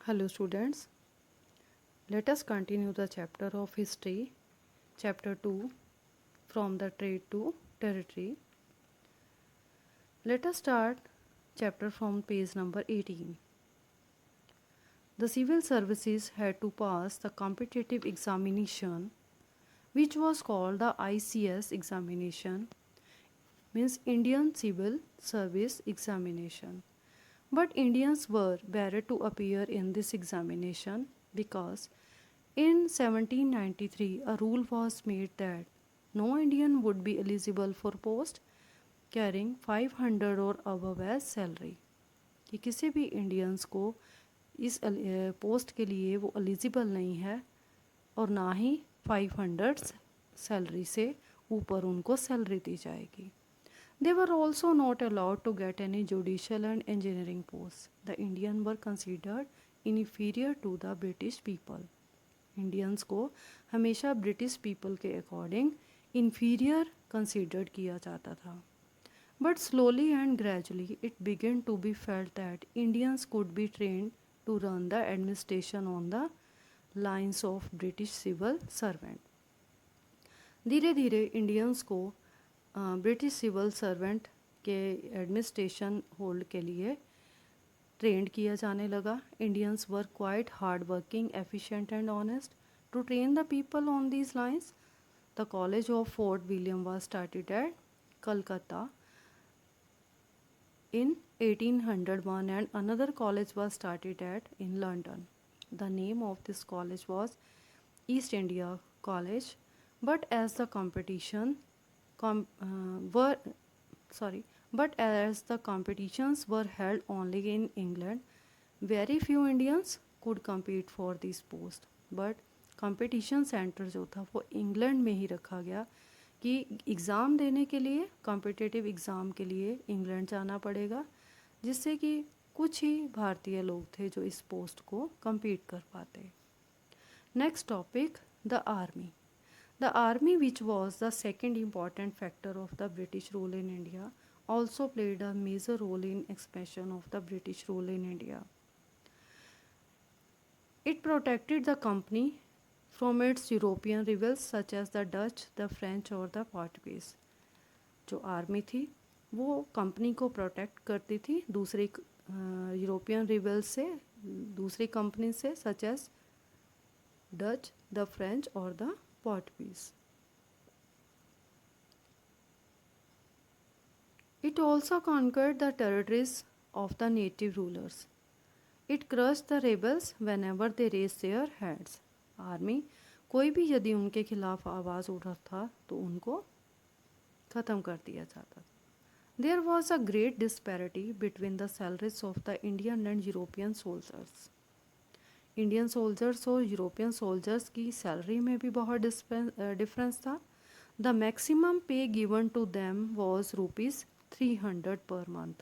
Hello students, let us continue the chapter of history, chapter 2, from the trade to territory. Let us start chapter from page number 18. The civil services had to pass the competitive examination which was called the ICS examination, means Indian Civil Service Examination. But Indians were barred to appear in this examination because in 1793 a rule was made that no Indian would be eligible for post carrying 500 और above as salary, कि किसी भी Indians को इस post के लिए वो eligible नहीं है और ना ही 500 सैलरी से ऊपर उनको सैलरी दी जाएगी. They were also not allowed to get any judicial and engineering posts. The Indians were considered inferior to the British people. Indians को हमेशा ब्रिटिश पीपल के अकॉर्डिंग inferior considered किया जाता था. But slowly and gradually it began to be felt that Indians could be trained to run the administration on the lines of British civil servant. धीरे धीरे Indians को British civil servant के administration hold के लिए trained किया जाने लगा. Indians were quite hard working, efficient and honest. To train the people on these lines the college of Fort William was started at Calcutta in 1801 and another college was started at in London. The name of this college was East India College, but as the competitions were held only in England, very few Indians could compete for this post. But competition center जो था वो England में ही रखा गया कि exam देने के लिए, कॉम्पिटिटिव एग्ज़ाम के लिए इंग्लैंड जाना पड़ेगा, जिससे कि कुछ ही भारतीय लोग थे जो इस पोस्ट को compete कर पाते. Next topic, the army. The army, which was the second important factor of the British rule in India, also played a major role in expansion of the British rule in India. It protected the company from its European rivals such as the Dutch, the French और the Portuguese. जो army थी वो company को protect करती थी दूसरी European rivals से, दूसरी कंपनी से, such as Dutch, the French और the Portuguese. It also conquered the territories of the native rulers. It crushed the rebels whenever they raised their heads. Army कोई भी यदि उनके खिलाफ आवाज़ उठा था तो उनको ख़त्म कर दिया जाता था. There was a great disparity between the salaries of the Indian and European soldiers. Indian soldiers और यूरोपियन सोल्जर्स की सैलरी में भी बहुत डिफरेंस था. The maximum pay given to them was ₹300 per month.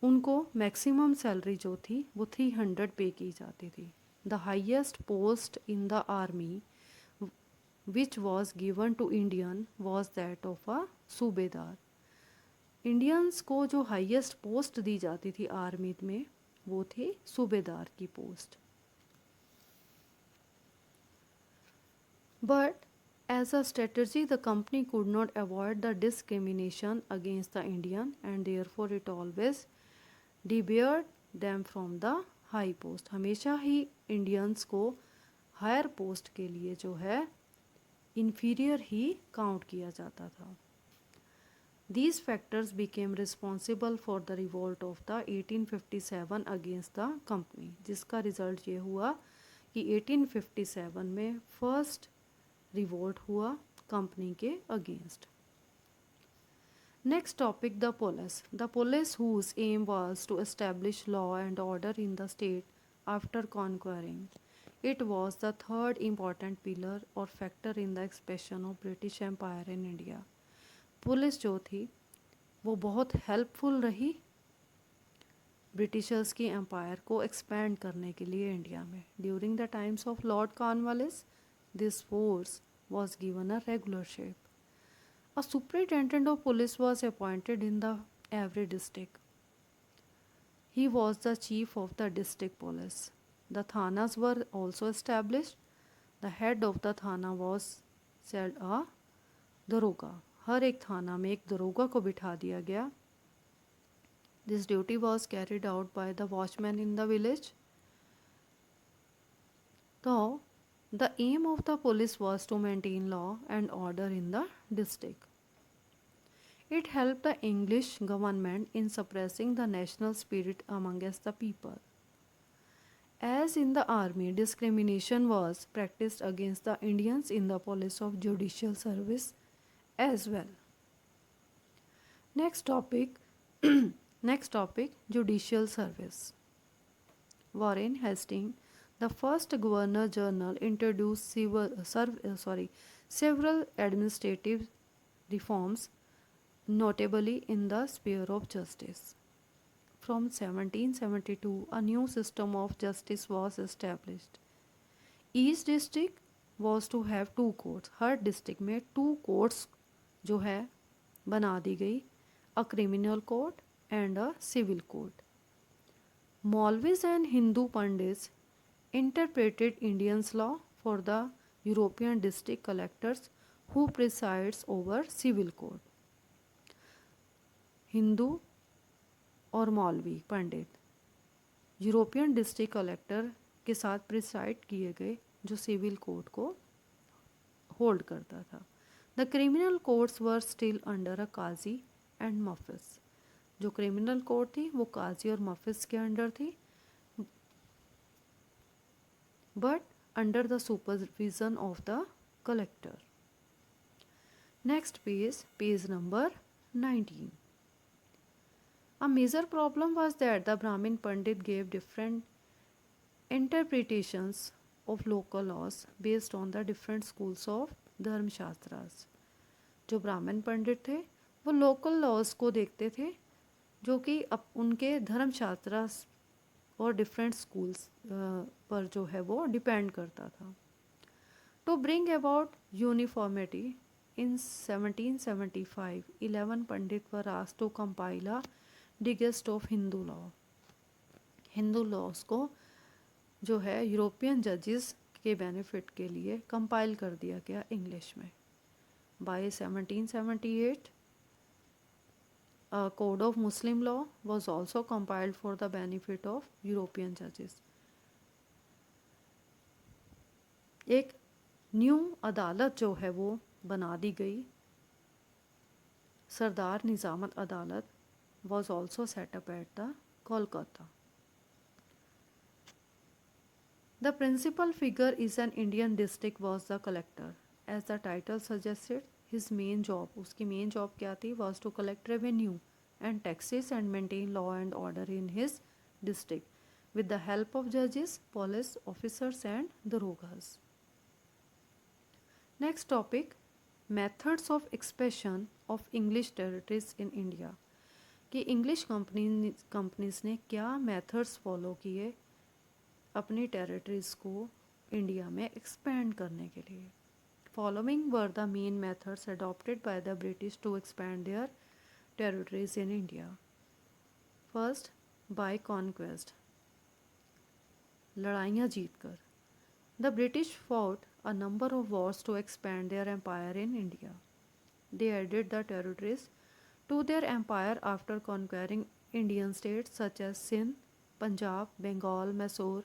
उनको मैक्सिमम सैलरी जो थी वो 300 पे की जाती थी. The highest post in the army which was given to Indian was that of a subedar. Indians को जो हाइएस्ट पोस्ट दी जाती थी आर्मी में वो थी सूबेदार की post. But as a strategy the company could not avoid the discrimination against the Indian and therefore it always debarred them from the high post. हमेशा ही इंडियंस को हायर पोस्ट के लिए जो है इन्फीरियर ही काउंट किया जाता था. These factors became responsible for the revolt of the 1857 against the company, जिसका रिजल्ट ये हुआ कि 1857 में फर्स्ट रिवोल्ट हुआ कंपनी के against. Next topic, the police. The police whose aim was to establish law and order in the state after conquering. It was the third important pillar or factor in the expansion of British Empire in India. Police जो थी वो बहुत helpful रही Britishers की empire को expand करने के लिए इंडिया में. During the times of Lord Cornwallis this force was given a regular shape. A superintendent of police was appointed in the every district. He was the chief of the district police. The thanas were also established. The head of the thana was said a daroga. हर एक थाना में एक दरोगा को बिठा दिया गया. This duty was carried out by the watchman in the village. So, the aim of the police was to maintain law and order in the district. It helped the English government in suppressing the national spirit amongst the people. As in the army, discrimination was practiced against the Indians in the police of judicial service as well. Next topic Next topic, judicial service. Warren Hastings, the first Governor General, introduced several administrative reforms, notably in the sphere of justice. From 1772, a new system of justice was established. Each district was to have two courts. Her district में two courts जो है बना दी गई, a criminal court and a civil court. Maulvis and Hindu Pandits interpreted Indian's law for the European district collectors who presides over civil court. Hindu और मौलवी पंडित European district collector के साथ preside किए गए जो सिविल कोर्ट को होल्ड करता था. The criminal courts were still under a qazi and muftis. जो क्रिमिनल कोर्ट थी वो काजी और मफिस के अंडर थी, but under the supervision of the collector. Next page number 19. A major problem was that the Brahmin Pandit gave different interpretations of local laws based on the different schools of धर्म शास्त्रास. जो ब्राह्मण पंडित थे वो local laws को देखते थे जो कि अब उनके धर्म शास्त्रास और डिफरेंट स्कूल्स पर जो है वो डिपेंड करता था. To bring about uniformity in 1775, 11 pandit were asked to compile a digest of Hindu law. Hindu laws को जो है यूरोपियन जजेस के बेनिफिट के लिए कंपाइल कर दिया गया इंग्लिश में. By 1778, a code of Muslim law was also compiled for the benefit of European judges. एक न्यू अदालत जो है वो बना दी गई. सरदार निजामत अदालत was also set up at the Kolkata. The principal figure is an Indian district was the collector. As the title suggested, his main job, उसकी main job क्या थी, was to collect revenue and taxes and maintain law and order in his district with the help of judges, police officers and darogas. Next topic, methods of expansion of English territories in India. कि English companies ने क्या methods follow किए अपनी territories को India में expand करने के लिए. Following were the main methods adopted by the British to expand their territories in India. First, by conquest, लड़ाइयाँ जीत कर. The British fought a number of wars to expand their empire in India. They added the territories to their empire after conquering Indian states such as Sindh, Punjab, Bengal, Mysore,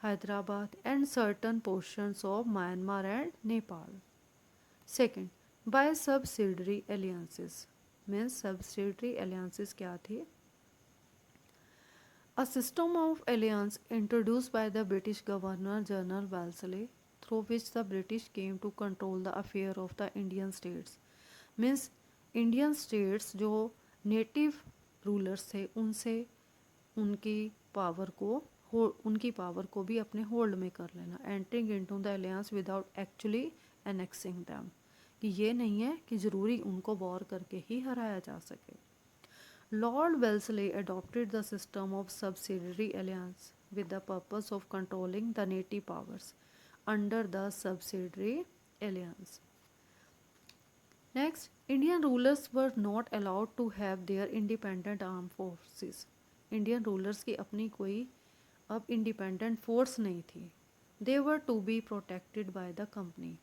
Hyderabad and certain portions of Myanmar and Nepal. Second, by subsidiary alliances. Means subsidiary alliances क्या थी? A system of alliance introduced by the British Governor General Wellesley through which the British came to control the affair of the Indian states. Means Indian states जो native rulers थे उनसे उनकी power को भी अपने hold में कर लेना. Entering into the alliance without actually annexing them, कि ये नहीं है कि ज़रूरी उनको वॉर करके ही हराया जा सके. Lord Wellesley adopted the system of subsidiary alliance with the purpose of controlling the native powers under the subsidiary alliance. Next, Indian rulers were not allowed to have their independent armed forces. Indian rulers की अपनी कोई अब independent force नहीं थी. They were to be protected by the company.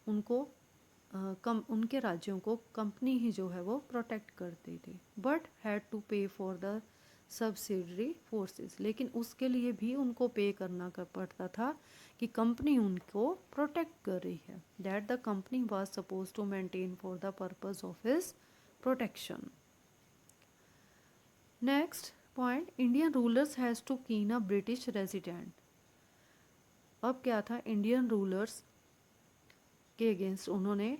उनको उनके राज्यों को कंपनी ही जो है वो प्रोटेक्ट करती थी. बट हैड टू पे फॉर द सब्सिडरी फोर्सेस. लेकिन उसके लिए भी उनको पे करना पड़ता था कि कंपनी उनको प्रोटेक्ट कर रही है. That the company was suppose to maintain for the purpose of his protection. Next point, Indian rulers has to keen a British resident. अब क्या था, इंडियन रूलर्स के अगेंस्ट उन्होंने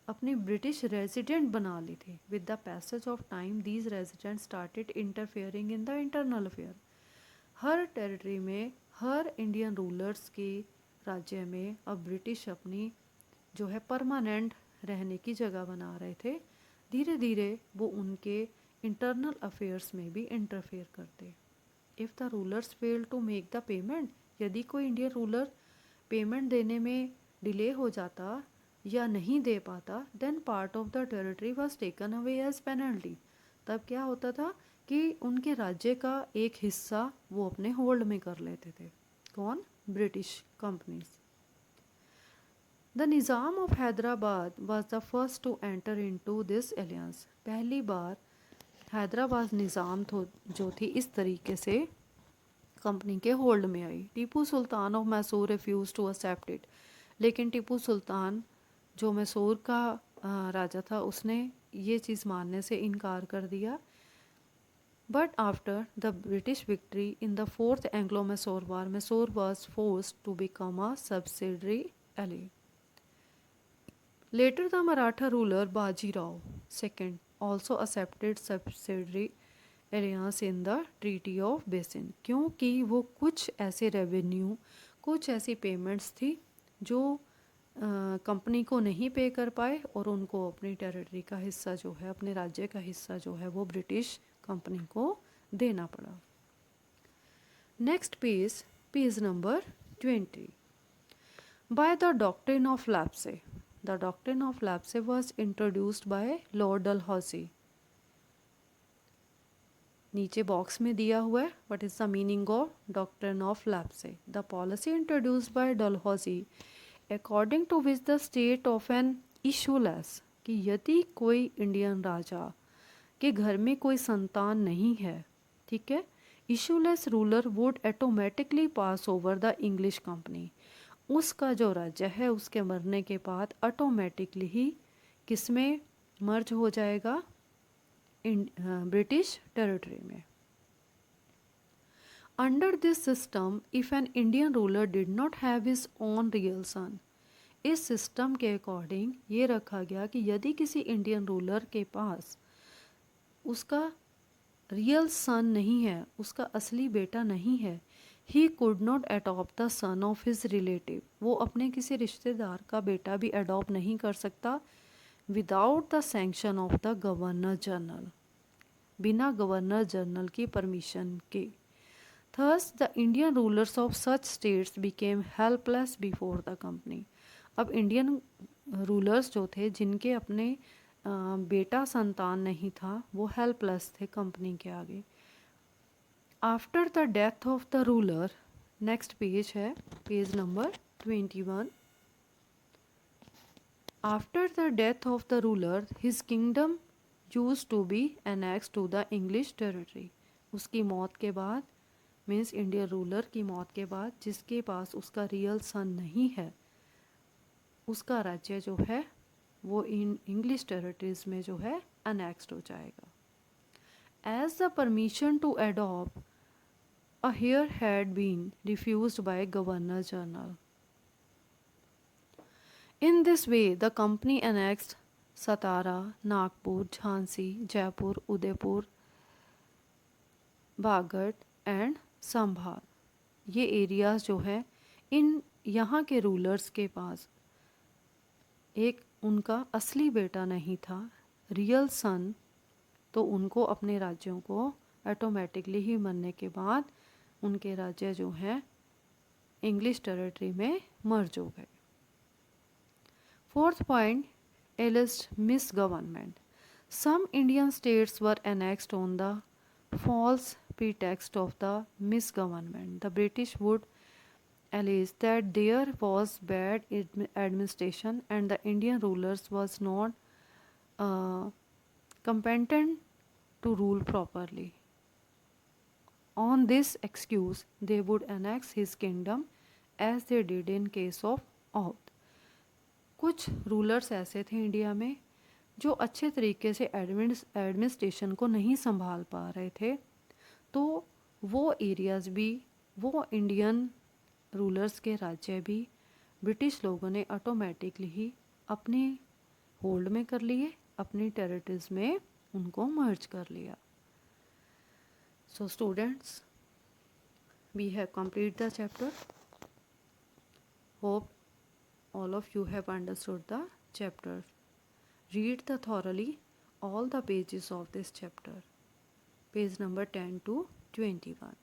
अपने ब्रिटिश रेजिडेंट बना ली थी. With the passage of time these resident started interfering in the internal affair. Her territory में, हर Indian rulers के राज्य में अब ब्रिटिश अपनी जो है परमानेंट रहने की जगह बना रहे थे. धीरे धीरे वो उनके इंटरनल अफेयर्स में भी इंटरफेयर करते. If the rulers fail to make the payment, यदि कोई इंडियन रूलर पेमेंट देने में डिले हो जाता या नहीं दे पाता, then part of the territory was taken away as penalty. तब क्या होता था कि उनके राज्य का एक हिस्सा वो अपने होल्ड में कर लेते थे. कौन? British companies. The Nizam of Hyderabad was the first to enter into this alliances. पहली बार हैदराबाद निज़ाम जो थी इस तरीके से कंपनी के होल्ड में आई. Tipu Sultan of Mysore refuse to accept it. लेकिन टीपू सुल्तान जो मैसूर का राजा था, उसने ये चीज़ मानने से इनकार कर दिया. But after the British victory in the fourth Anglo Mysore war, Mysore was forced to become a subsidiary ally. Later the Maratha ruler Bajirao II also accepted subsidiary alliance in the Treaty of Basin. क्योंकि वो कुछ ऐसे revenue, कुछ ऐसी payments थी जो company को नहीं पे कर पाए और उनको अपनी टेरिटरी का हिस्सा जो है, अपने राज्य का हिस्सा जो है वो ब्रिटिश कंपनी को देना पड़ा. Next page, page number 20. By the doctrine of lapse. The doctrine of lapse was introduced by Lord Dalhousie. नीचे बॉक्स में दिया हुआ है. What is the meaning of doctrine of lapse? The policy introduced by Dalhousie, according to which the state of an issueless, कि यदि कोई Indian राजा के घर में कोई संतान नहीं है, ठीक है, issueless ruler would automatically pass over the English company. उसका जो राज्य है उसके मरने के बाद ऑटोमेटिकली ही किसमें मर्ज हो जाएगा? ब्रिटिश टेरिटरी में. Under this system if an Indian ruler did not have his own real son. इस सिस्टम के अकॉर्डिंग ये रखा गया कि यदि किसी इंडियन रूलर के पास उसका रियल सन नहीं है, उसका असली बेटा नहीं है, he could not adopt the son of his relative. वो अपने किसी रिश्तेदार का बेटा भी अडॉप्ट नहीं कर सकता without the sanction of the governor general, बिना गवर्नर जनरल की परमिशन के. Thus the Indian rulers of such states became helpless before the company. अब इंडियन रूलर्स जो थे जिनके अपने बेटा संतान नहीं था, वो हेल्पलेस थे कंपनी के आगे. After the death of the ruler, next page है page number 21. After the death of the ruler his kingdom use to be annex to the English territory. उसकी मौत के बाद, मीन्स इंडियन रूलर की मौत के बाद, जिसके पास उसका रियल सन नहीं है, उसका राज्य जो है वो इन इंग्लिश टेरिटरीज में जो है अनेक्स्ड हो जाएगा. As the permission to adopt a heir had been refused by Governor General. In this way, the company annexed Satara, Nagpur, Jhansi, Jaipur, Udaipur, Baghat and Sambhal. ये areas जो है, इन यहाँ के रूलर्स के पास एक उनका असली बेटा नहीं था, रियल सन, तो उनको अपने राज्यों को ऑटोमेटिकली ही मरने के बाद उनके राज्य जो हैं इंग्लिश टेरिटरी में मर्ज हो गए. Fourth point, alleged misgovernment. Some Indian states were annexed on the false pretext of the misgovernment. The British would allege that there was bad administration and the Indian rulers was not uh, competent to rule properly. On this excuse, they would annex his kingdom as they did in case of Oudh. कुछ rulers ऐसे थे India में जो अच्छे तरीके से administration को नहीं संभाल पा रहे थे, तो वो एरियाज़ भी, वो इंडियन रूलर्स के राज्य भी ब्रिटिश लोगों ने ऑटोमेटिकली ही अपने होल्ड में कर लिए, अपनी टेरिटरीज में उनको मर्ज कर लिया. So students, we have completed the chapter. Hope all of you have understood the chapter. Read thoroughly all the pages of this chapter, page number 10 to 21.